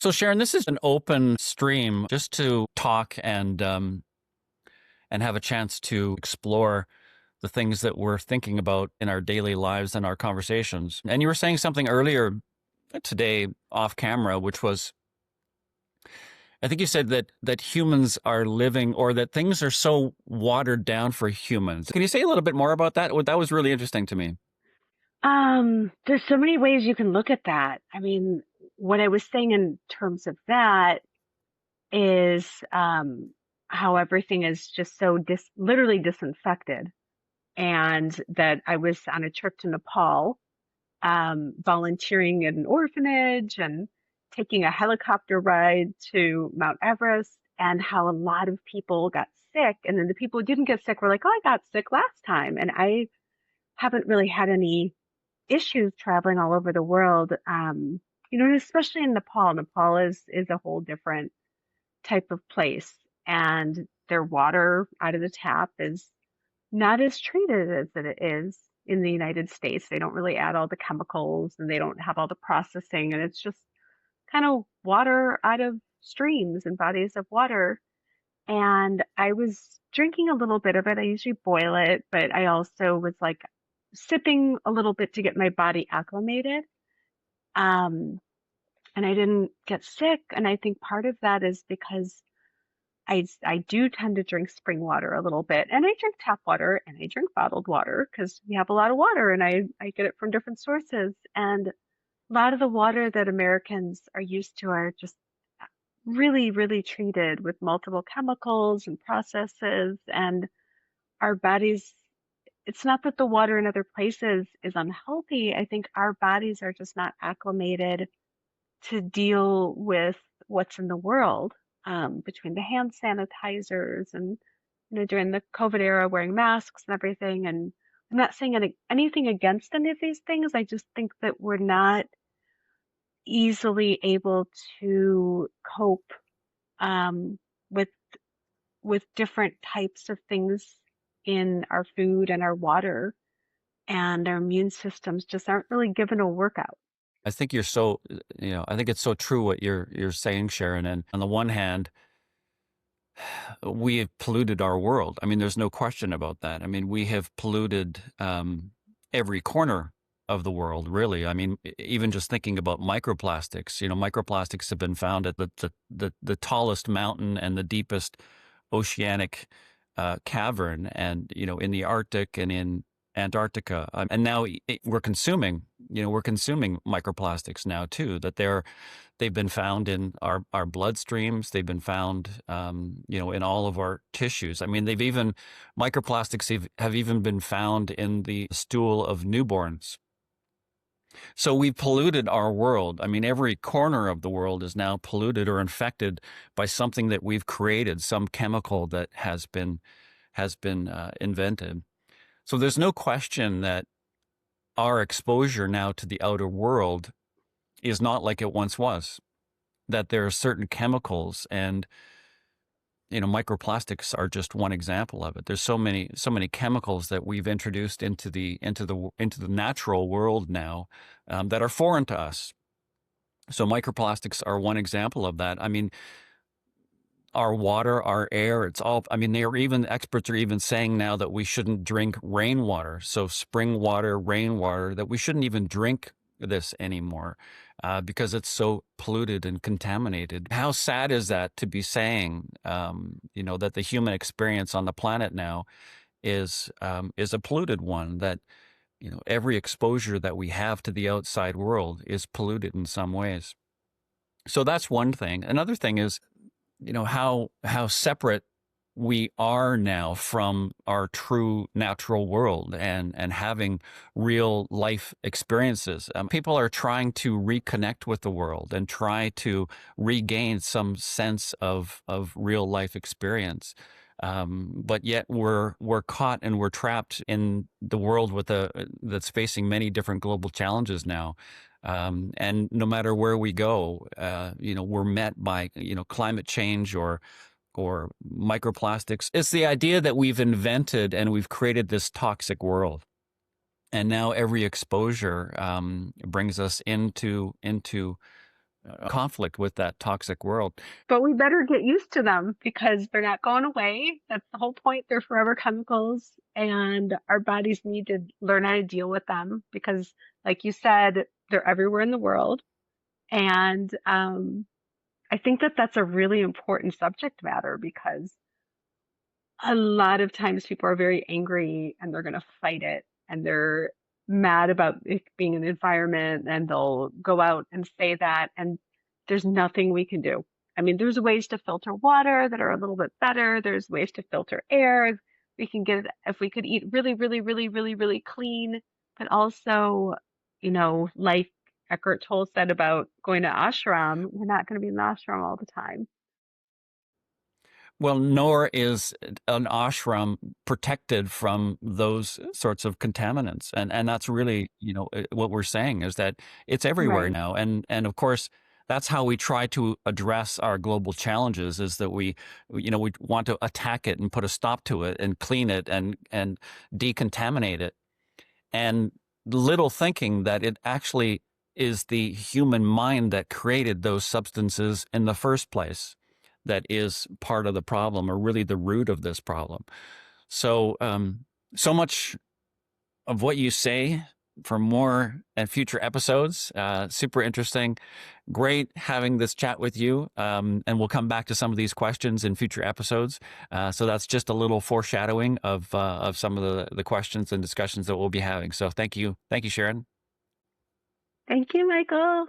So Sharon, this is an open stream just to talk and have a chance to explore the things that we're thinking about in our daily lives and our conversations. And you were saying something earlier today off camera, which was, I think you said that humans are living, or that things are so watered down for humans. Can you say a little bit more about that? That was really interesting to me. There's so many ways you can look at that. I mean, what I was saying in terms of that is how everything is just so literally disinfected. And that I was on a trip to Nepal, volunteering at an orphanage and taking a helicopter ride to Mount Everest, and how a lot of people got sick. And then the people who didn't get sick were like, oh, I got sick last time. And I haven't really had any issues traveling all over the world. And especially in Nepal. Nepal is a whole different type of place, and their water out of the tap is not as treated as it is in the United States. They don't really add all the chemicals, and they don't have all the processing, and it's just kind of water out of streams and bodies of water. And I was drinking a little bit of it. I usually boil it, but I also was like sipping a little bit to get my body acclimated. Um, and I didn't get sick. And I think part of that is because I do tend to drink spring water a little bit, and I drink tap water, and I drink bottled water because we have a lot of water, and I get it from different sources. And a lot of the water that Americans are used to are just really, really treated with multiple chemicals and processes. And our bodies, it's not that the water in other places is unhealthy. I think our bodies are just not acclimated to deal with what's in the world, between the hand sanitizers and, during the COVID era, wearing masks and everything. And I'm not saying anything against any of these things. I just think that we're not easily able to cope, um, with different types of things in our food and our water, and our immune systems just aren't really given a workout. I think I think it's so true what you're saying, Sharon. And on the one hand, we have polluted our world. I mean, there's no question about that. I mean, we have polluted every corner of the world, really. I mean, even just thinking about microplastics, microplastics have been found at the tallest mountain and the deepest oceanic cavern, and, in the Arctic and in Antarctica. And now we're consuming microplastics now too, that they've been found in our bloodstreams. They've been found, in all of our tissues. I mean, microplastics have even been found in the stool of newborns. So we've polluted our world. I mean, every corner of the world is now polluted or infected by something that we've created, some chemical that has been invented. So there's no question that our exposure now to the outer world is not like it once was, that there are certain chemicals, and, microplastics are just one example of it. There's so many chemicals that we've introduced into the natural world now, that are foreign to us. So microplastics are one example of that. I mean, our water, our air, experts are even saying now that we shouldn't drink rainwater. So spring water, rainwater, that we shouldn't even drink this anymore, because it's so polluted and contaminated. How sad is that to be saying, that the human experience on the planet now is a polluted one, that, every exposure that we have to the outside world is polluted in some ways. So that's one thing. Another thing is, how separate we are now from our true natural world and having real life experiences. People are trying to reconnect with the world and try to regain some sense of real life experience. But yet we're caught and we're trapped in the world that's facing many different global challenges now. And no matter where we go, we're met by, climate change or microplastics. It's the idea that we've invented and we've created this toxic world. And now every exposure brings us into conflict with that toxic world. But we better get used to them because they're not going away. That's the whole point. They're forever chemicals, and our bodies need to learn how to deal with them because, like you said, they're everywhere in the world. And I think that that's a really important subject matter because a lot of times people are very angry and they're going to fight it and they're mad about it being an environment and they'll go out and say that and there's nothing we can do. I mean, there's ways to filter water that are a little bit better. There's ways to filter air. We can get if we could eat really, really, really, really, really clean, but also, like Eckhart Tolle said about going to ashram, we're not going to be in the ashram all the time. Well, nor is an ashram protected from those sorts of contaminants. And that's really, what we're saying is that it's everywhere Right. now. And of course, that's how we try to address our global challenges is that we want to attack it and put a stop to it and clean it and decontaminate it. And little thinking that it actually is the human mind that created those substances in the first place that is part of the problem or really the root of this problem. So, so much of what you say for more and future episodes. Super interesting. Great having this chat with you. And we'll come back to some of these questions in future episodes. So that's just a little foreshadowing of some of the questions and discussions that we'll be having. So thank you. Thank you, Sharon. Thank you, Michael.